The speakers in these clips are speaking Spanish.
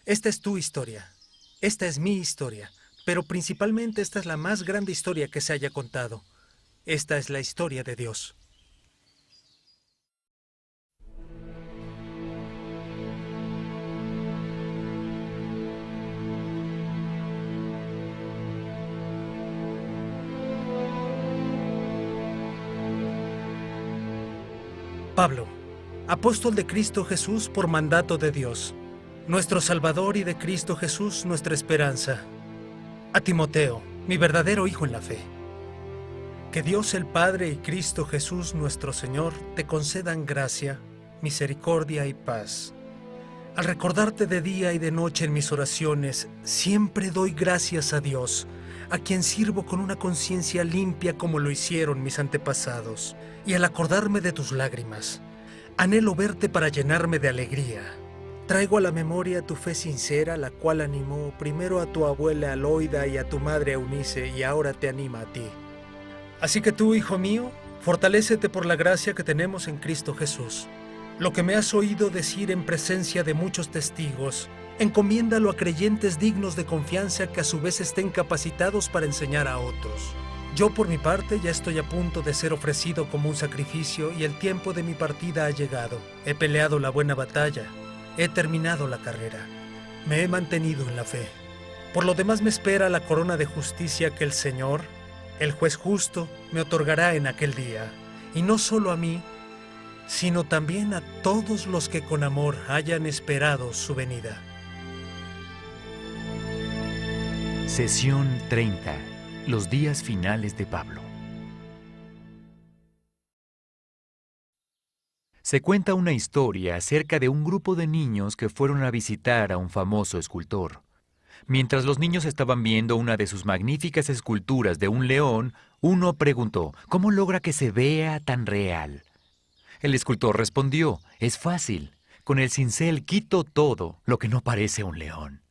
Esta es tu historia. Esta es mi historia. Pero principalmente esta es la más grande historia que se haya contado. Esta es la historia de Dios. Pablo, apóstol de Cristo Jesús por mandato de Dios, nuestro Salvador, y de Cristo Jesús nuestra esperanza. A Timoteo, mi verdadero hijo en la fe. Que Dios el Padre y Cristo Jesús nuestro Señor te concedan gracia, misericordia y paz. Al recordarte de día y de noche en mis oraciones, siempre doy gracias a Dios, a quien sirvo con una conciencia limpia como lo hicieron mis antepasados. Y al acordarme de tus lágrimas, anhelo verte para llenarme de alegría. Traigo a la memoria tu fe sincera, la cual animó primero a tu abuela Aloida y a tu madre Eunice, y ahora te anima a ti. Así que tú, hijo mío, fortalécete por la gracia que tenemos en Cristo Jesús. Lo que me has oído decir en presencia de muchos testigos, encomiéndalo a creyentes dignos de confianza que a su vez estén capacitados para enseñar a otros. Yo por mi parte ya estoy a punto de ser ofrecido como un sacrificio y el tiempo de mi partida ha llegado. He peleado la buena batalla, he terminado la carrera, me he mantenido en la fe. Por lo demás me espera la corona de justicia que el Señor, el juez justo, me otorgará en aquel día, y no solo a mí, sino también a todos los que con amor hayan esperado su venida. Sesión 30. Los días finales de Pablo. Se cuenta una historia acerca de un grupo de niños que fueron a visitar a un famoso escultor. Mientras los niños estaban viendo una de sus magníficas esculturas de un león, uno preguntó, ¿cómo logra que se vea tan real? El escultor respondió, es fácil, con el cincel quito todo lo que no parece un león.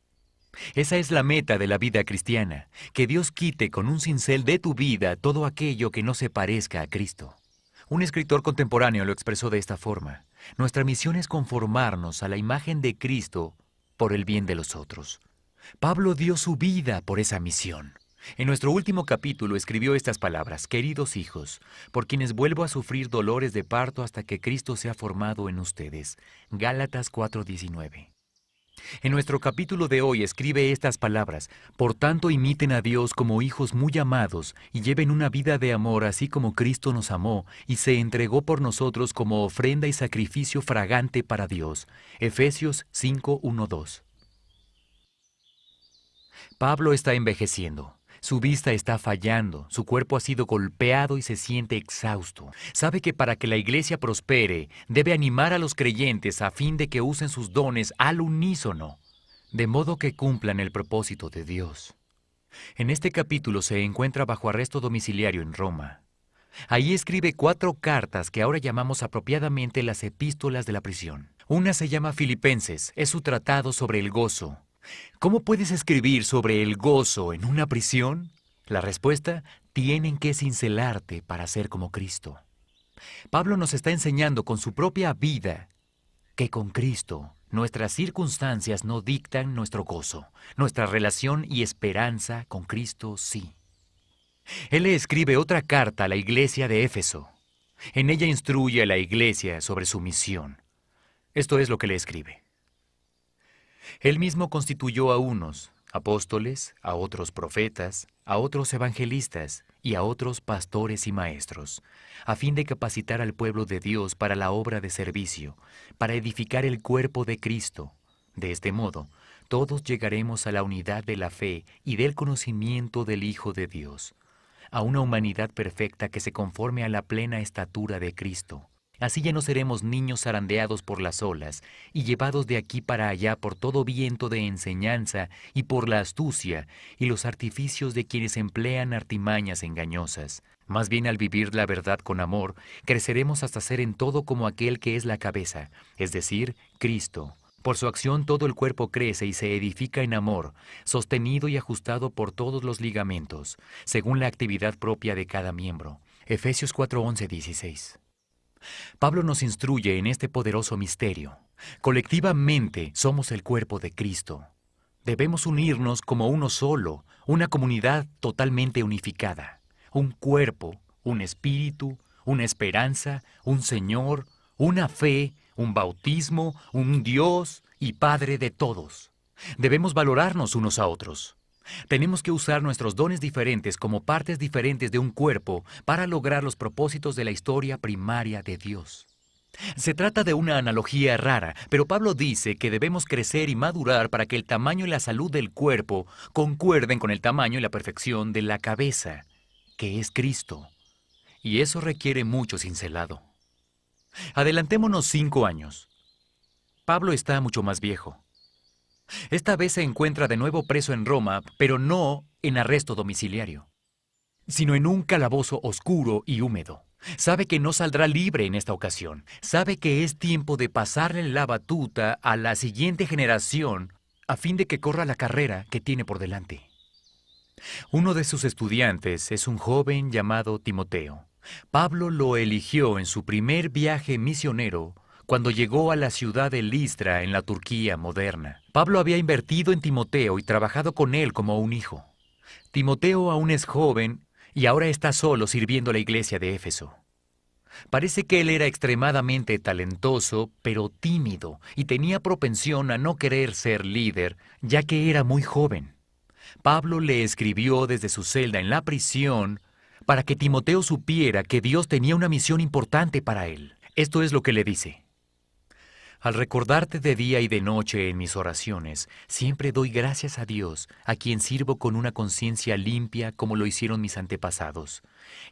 Esa es la meta de la vida cristiana, que Dios quite con un cincel de tu vida todo aquello que no se parezca a Cristo. Un escritor contemporáneo lo expresó de esta forma, nuestra misión es conformarnos a la imagen de Cristo por el bien de los otros. Pablo dio su vida por esa misión. En nuestro último capítulo escribió estas palabras, queridos hijos, por quienes vuelvo a sufrir dolores de parto hasta que Cristo sea formado en ustedes. Gálatas 4:19. En nuestro capítulo de hoy escribe estas palabras, por tanto imiten a Dios como hijos muy amados y lleven una vida de amor así como Cristo nos amó y se entregó por nosotros como ofrenda y sacrificio fragante para Dios. Efesios 5:1-2. Pablo está envejeciendo. Su vista está fallando, su cuerpo ha sido golpeado y se siente exhausto. Sabe que para que la iglesia prospere, debe animar a los creyentes a fin de que usen sus dones al unísono, de modo que cumplan el propósito de Dios. En este capítulo se encuentra bajo arresto domiciliario en Roma. Ahí escribe 4 cartas que ahora llamamos apropiadamente las epístolas de la prisión. Una se llama Filipenses, es su tratado sobre el gozo. ¿Cómo puedes escribir sobre el gozo en una prisión? La respuesta, tienen que cincelarte para ser como Cristo. Pablo nos está enseñando con su propia vida que con Cristo nuestras circunstancias no dictan nuestro gozo. Nuestra relación y esperanza con Cristo sí. Él le escribe otra carta a la iglesia de Éfeso. En ella instruye a la iglesia sobre su misión. Esto es lo que le escribe. Él mismo constituyó a unos apóstoles, a otros profetas, a otros evangelistas y a otros pastores y maestros, a fin de capacitar al pueblo de Dios para la obra de servicio, para edificar el cuerpo de Cristo. De este modo, todos llegaremos a la unidad de la fe y del conocimiento del Hijo de Dios, a una humanidad perfecta que se conforme a la plena estatura de Cristo. Así ya no seremos niños zarandeados por las olas y llevados de aquí para allá por todo viento de enseñanza y por la astucia y los artificios de quienes emplean artimañas engañosas. Más bien, al vivir la verdad con amor, creceremos hasta ser en todo como aquel que es la cabeza, es decir, Cristo. Por su acción todo el cuerpo crece y se edifica en amor, sostenido y ajustado por todos los ligamentos, según la actividad propia de cada miembro. Efesios 4:11-16. Pablo nos instruye en este poderoso misterio. Colectivamente somos el cuerpo de Cristo. Debemos unirnos como uno solo, una comunidad totalmente unificada. Un cuerpo, un espíritu, una esperanza, un Señor, una fe, un bautismo, un Dios y Padre de todos. Debemos valorarnos unos a otros. Tenemos que usar nuestros dones diferentes como partes diferentes de un cuerpo para lograr los propósitos de la historia primaria de Dios. Se trata de una analogía rara, pero Pablo dice que debemos crecer y madurar para que el tamaño y la salud del cuerpo concuerden con el tamaño y la perfección de la cabeza, que es Cristo. Y eso requiere mucho cincelado. Adelantémonos 5 años. Pablo está mucho más viejo. Esta vez se encuentra de nuevo preso en Roma, pero no en arresto domiciliario, sino en un calabozo oscuro y húmedo. Sabe que no saldrá libre en esta ocasión. Sabe que es tiempo de pasarle la batuta a la siguiente generación a fin de que corra la carrera que tiene por delante. Uno de sus estudiantes es un joven llamado Timoteo. Pablo lo eligió en su primer viaje misionero cuando llegó a la ciudad de Listra en la Turquía moderna. Pablo había invertido en Timoteo y trabajado con él como un hijo. Timoteo aún es joven y ahora está solo sirviendo a la iglesia de Éfeso. Parece que él era extremadamente talentoso, pero tímido, y tenía propensión a no querer ser líder, ya que era muy joven. Pablo le escribió desde su celda en la prisión para que Timoteo supiera que Dios tenía una misión importante para él. Esto es lo que le dice. Al recordarte de día y de noche en mis oraciones, siempre doy gracias a Dios, a quien sirvo con una conciencia limpia como lo hicieron mis antepasados.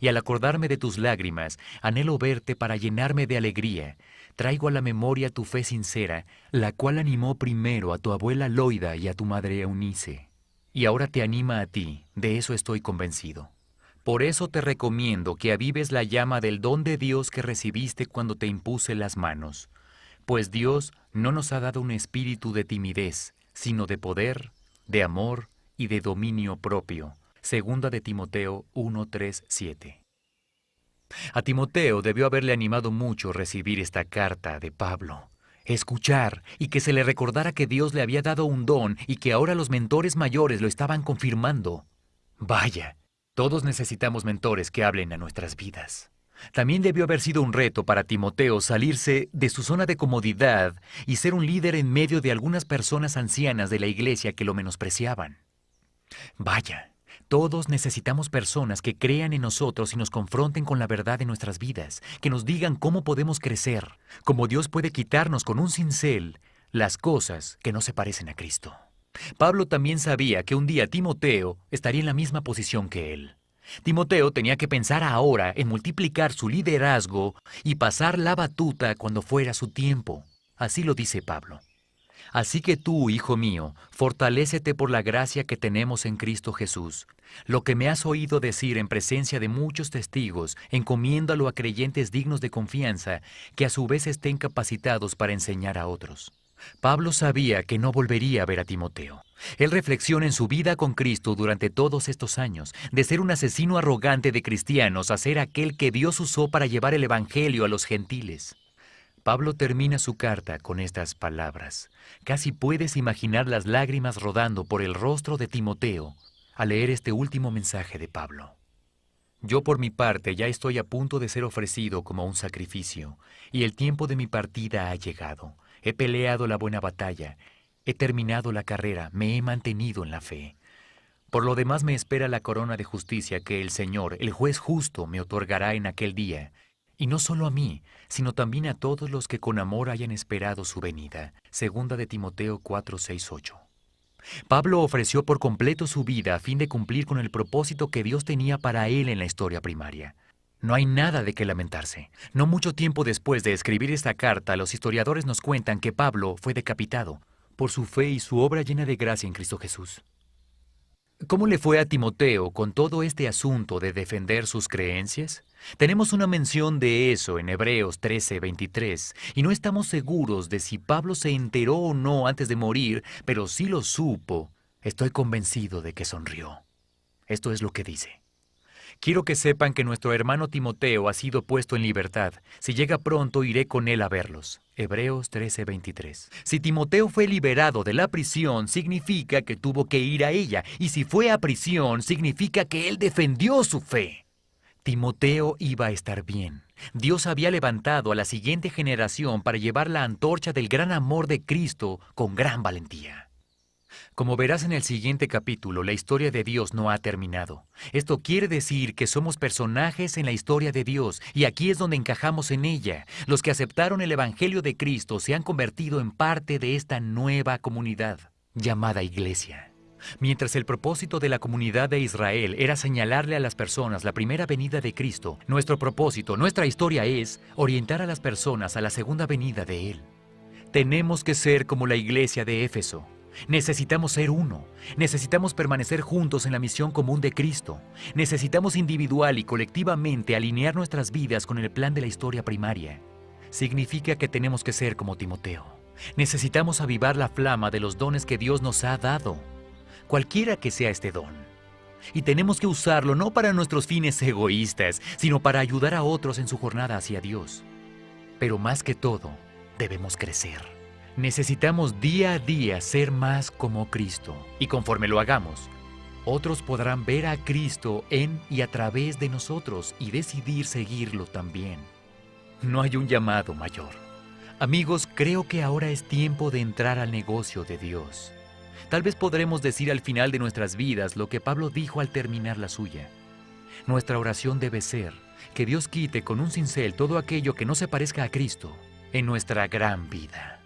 Y al acordarme de tus lágrimas, anhelo verte para llenarme de alegría. Traigo a la memoria tu fe sincera, la cual animó primero a tu abuela Loida y a tu madre Eunice. Y ahora te anima a ti, de eso estoy convencido. Por eso te recomiendo que avives la llama del don de Dios que recibiste cuando te impuse las manos. Pues Dios no nos ha dado un espíritu de timidez, sino de poder, de amor y de dominio propio. Segunda de Timoteo 1:3-7. A Timoteo debió haberle animado mucho recibir esta carta de Pablo. Escuchar y que se le recordara que Dios le había dado un don y que ahora los mentores mayores lo estaban confirmando. Vaya, todos necesitamos mentores que hablen a nuestras vidas. También debió haber sido un reto para Timoteo salirse de su zona de comodidad y ser un líder en medio de algunas personas ancianas de la iglesia que lo menospreciaban. Vaya, todos necesitamos personas que crean en nosotros y nos confronten con la verdad de nuestras vidas, que nos digan cómo podemos crecer, cómo Dios puede quitarnos con un cincel las cosas que no se parecen a Cristo. Pablo también sabía que un día Timoteo estaría en la misma posición que él. Timoteo tenía que pensar ahora en multiplicar su liderazgo y pasar la batuta cuando fuera su tiempo. Así lo dice Pablo. Así que tú, hijo mío, fortalécete por la gracia que tenemos en Cristo Jesús. Lo que me has oído decir en presencia de muchos testigos, encomiéndalo a creyentes dignos de confianza, que a su vez estén capacitados para enseñar a otros. Pablo sabía que no volvería a ver a Timoteo. Él reflexiona en su vida con Cristo durante todos estos años, de ser un asesino arrogante de cristianos a ser aquel que Dios usó para llevar el Evangelio a los gentiles. Pablo termina su carta con estas palabras. Casi puedes imaginar las lágrimas rodando por el rostro de Timoteo al leer este último mensaje de Pablo. Yo por mi parte ya estoy a punto de ser ofrecido como un sacrificio, y el tiempo de mi partida ha llegado. He peleado la buena batalla, he terminado la carrera, me he mantenido en la fe. Por lo demás me espera la corona de justicia que el Señor, el juez justo, me otorgará en aquel día. Y no solo a mí, sino también a todos los que con amor hayan esperado su venida. Segunda de Timoteo 4:6-8. Pablo ofreció por completo su vida a fin de cumplir con el propósito que Dios tenía para él en la historia primaria. No hay nada de qué lamentarse. No mucho tiempo después de escribir esta carta, los historiadores nos cuentan que Pablo fue decapitado por su fe y su obra llena de gracia en Cristo Jesús. ¿Cómo le fue a Timoteo con todo este asunto de defender sus creencias? Tenemos una mención de eso en Hebreos 13:23, y no estamos seguros de si Pablo se enteró o no antes de morir, pero si lo supo, estoy convencido de que sonrió. Esto es lo que dice. Quiero que sepan que nuestro hermano Timoteo ha sido puesto en libertad. Si llega pronto, iré con él a verlos. Hebreos 13:23. Si Timoteo fue liberado de la prisión, significa que tuvo que ir a ella. Y si fue a prisión, significa que él defendió su fe. Timoteo iba a estar bien. Dios había levantado a la siguiente generación para llevar la antorcha del gran amor de Cristo con gran valentía. Como verás en el siguiente capítulo, la historia de Dios no ha terminado. Esto quiere decir que somos personajes en la historia de Dios y aquí es donde encajamos en ella. Los que aceptaron el Evangelio de Cristo se han convertido en parte de esta nueva comunidad llamada Iglesia. Mientras el propósito de la comunidad de Israel era señalarle a las personas la primera venida de Cristo, nuestro propósito, nuestra historia es orientar a las personas a la segunda venida de Él. Tenemos que ser como la iglesia de Éfeso. Necesitamos ser uno. Necesitamos permanecer juntos en la misión común de Cristo. Necesitamos individual y colectivamente alinear nuestras vidas con el plan de la historia primaria. Significa que tenemos que ser como Timoteo. Necesitamos avivar la flama de los dones que Dios nos ha dado, cualquiera que sea este don. Y tenemos que usarlo no para nuestros fines egoístas, sino para ayudar a otros en su jornada hacia Dios. Pero más que todo, debemos crecer. Necesitamos día a día ser más como Cristo. Y conforme lo hagamos, otros podrán ver a Cristo en y a través de nosotros y decidir seguirlo también. No hay un llamado mayor. Amigos, creo que ahora es tiempo de entrar al negocio de Dios. Tal vez podremos decir al final de nuestras vidas lo que Pablo dijo al terminar la suya. Nuestra oración debe ser que Dios quite con un cincel todo aquello que no se parezca a Cristo en nuestra gran vida.